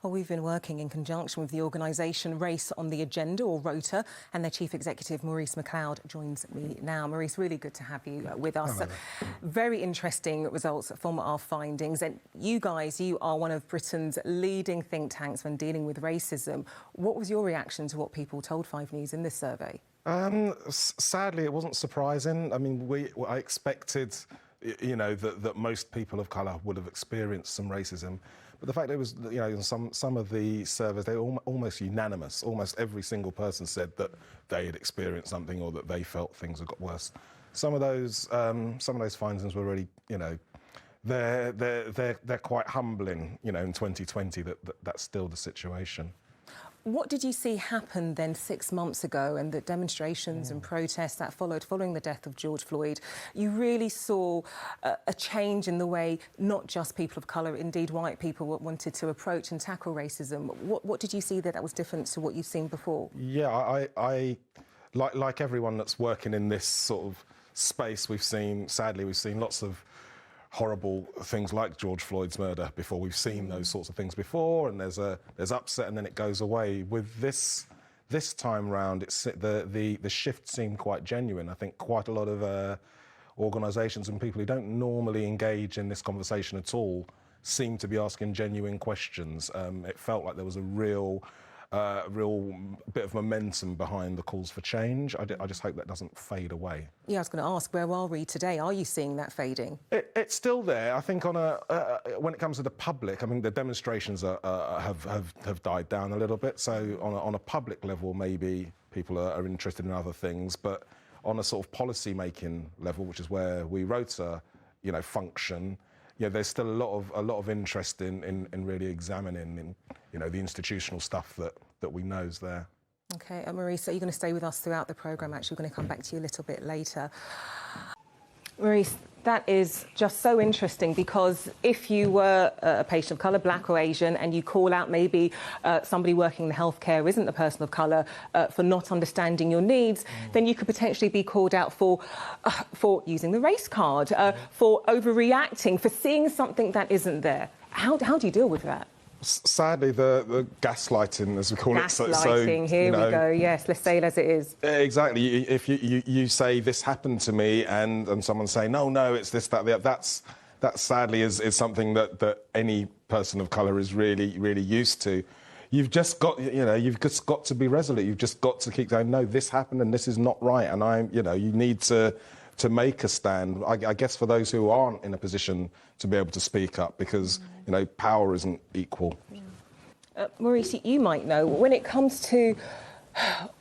Well, we've been working in conjunction with the organisation Race on the Agenda, or ROTA, and their Chief Executive, Maurice McLeod, joins me now. Maurice, really good to have you with us. Very interesting results from our findings. And you guys, you are one of Britain's leading think tanks when dealing with racism. What was your reaction to what people told 5 News in this survey? Sadly, it wasn't surprising. I mean, I expected, you know, that most people of colour would have experienced some racism. But the fact it was, you know, in some of the surveys, they were almost unanimous. Almost every single person said that they had experienced something or that they felt things had got worse. Some of those findings were really, you know, they're quite humbling. You know, in 2020, that's still the situation. What did you see happen then 6 months ago and the demonstrations and protests that followed following the death of George Floyd? You really saw a change in the way not just people of colour, indeed white people, wanted to approach and tackle racism. What did you see that was different to what you've seen before? Yeah, I like everyone that's working in this sort of space, sadly we've seen lots of horrible things like George Floyd's murder before. We've seen those sorts of things before, and there's upset and then it goes away. With this time round, the shift seemed quite genuine. I think quite a lot of organisations and people who don't normally engage in this conversation at all seem to be asking genuine questions. It felt like there was a real bit of momentum behind the calls for change. I just hope that doesn't fade away. Yeah, I was going to ask, where are we today? Are you seeing that fading? It's still there. I think when it comes to the public, I mean, the demonstrations have died down a little bit. So on a public level, maybe people are interested in other things, but on a sort of policy-making level, which is where we ROTA, you know, function. Yeah, there's still a lot of interest in really examining, you know, the institutional stuff that we know is there. Okay, Maurice, are you going to stay with us throughout the programme? Actually, we're going to come back to you a little bit later. Maurice, that is just so interesting, because if you were a patient of colour, black or Asian, and you call out maybe somebody working in the healthcare who isn't a person of colour for not understanding your needs, then you could potentially be called out for using the race card, for overreacting, for seeing something that isn't there. How do you deal with that? Sadly, the gaslighting, as we call it. Gaslighting, here we go. Yes, let's say it as it is. Exactly. If you say this happened to me, and someone say no, it's this, that, the other, that sadly is something that any person of colour is really used to. You've just got to be resolute. You've just got to keep going. No, this happened and this is not right. And you need to make a stand. I guess for those who aren't in a position to be able to speak up, because you know, power isn't equal. Maurice, you might know, when it comes to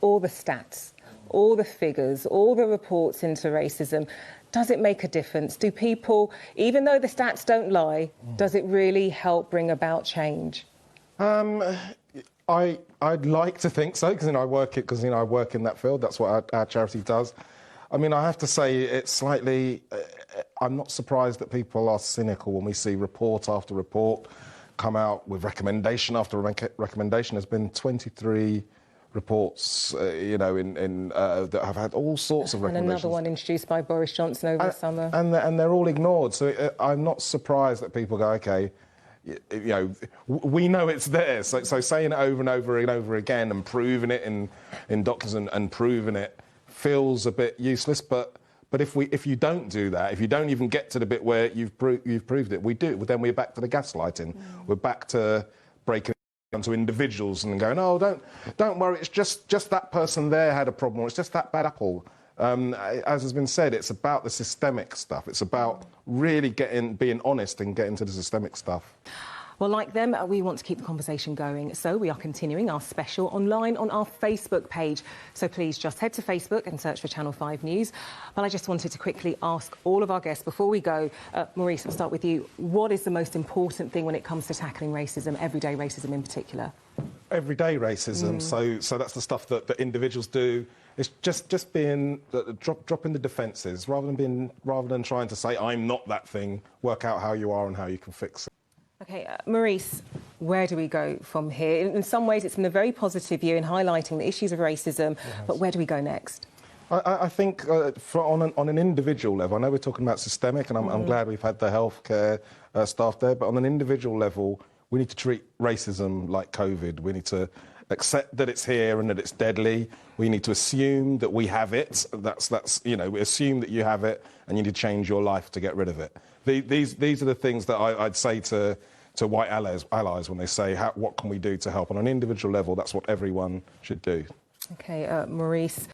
all the stats, all the figures, all the reports into racism, does it make a difference? Do people, even though the stats don't lie, does it really help bring about change? I'd like to think so, because I work in that field. That's what our charity does. I mean, I have to say it's slightly... I'm not surprised that people are cynical when we see report after report come out with recommendation after recommendation. There's been 23 reports, you know, that have had all sorts of recommendations. And another one introduced by Boris Johnson over the summer. And they're all ignored. So I'm not surprised that people go, OK, you know, we know it's there. So saying it over and over and over again and proving it in doctors and proving it feels a bit useless. But if you don't do that, if you don't even get to the bit where you've proved it, then we're back to the gaslighting. We're back to breaking it down to individuals and going, oh, don't worry, it's just that person there had a problem, or it's just that bad apple. As has been said, it's about the systemic stuff. It's about really being honest and getting to the systemic stuff. Well, like them, we want to keep the conversation going, so we are continuing our special online on our Facebook page. So please just head to Facebook and search for Channel 5 News. But I just wanted to quickly ask all of our guests before we go, Maurice, I'll start with you. What is the most important thing when it comes to tackling racism, everyday racism in particular? Everyday racism. So that's the stuff that individuals do. It's just being dropping the defences rather than trying to say I'm not that thing. Work out how you are and how you can fix it. OK, Maurice, where do we go from here? In some ways, it's been a very positive year in highlighting the issues of racism, but where do we go next? I think on an individual level, I know we're talking about systemic, and I'm glad we've had the healthcare staff there, but on an individual level, we need to treat racism like COVID. We need to accept that it's here and that it's deadly. We need to assume that we have it. That's you know, we assume that you have it, and you need to change your life to get rid of it. These are the things that I'd say to white allies when they say, what can we do to help? On an individual level, that's what everyone should do. Okay, Maurice.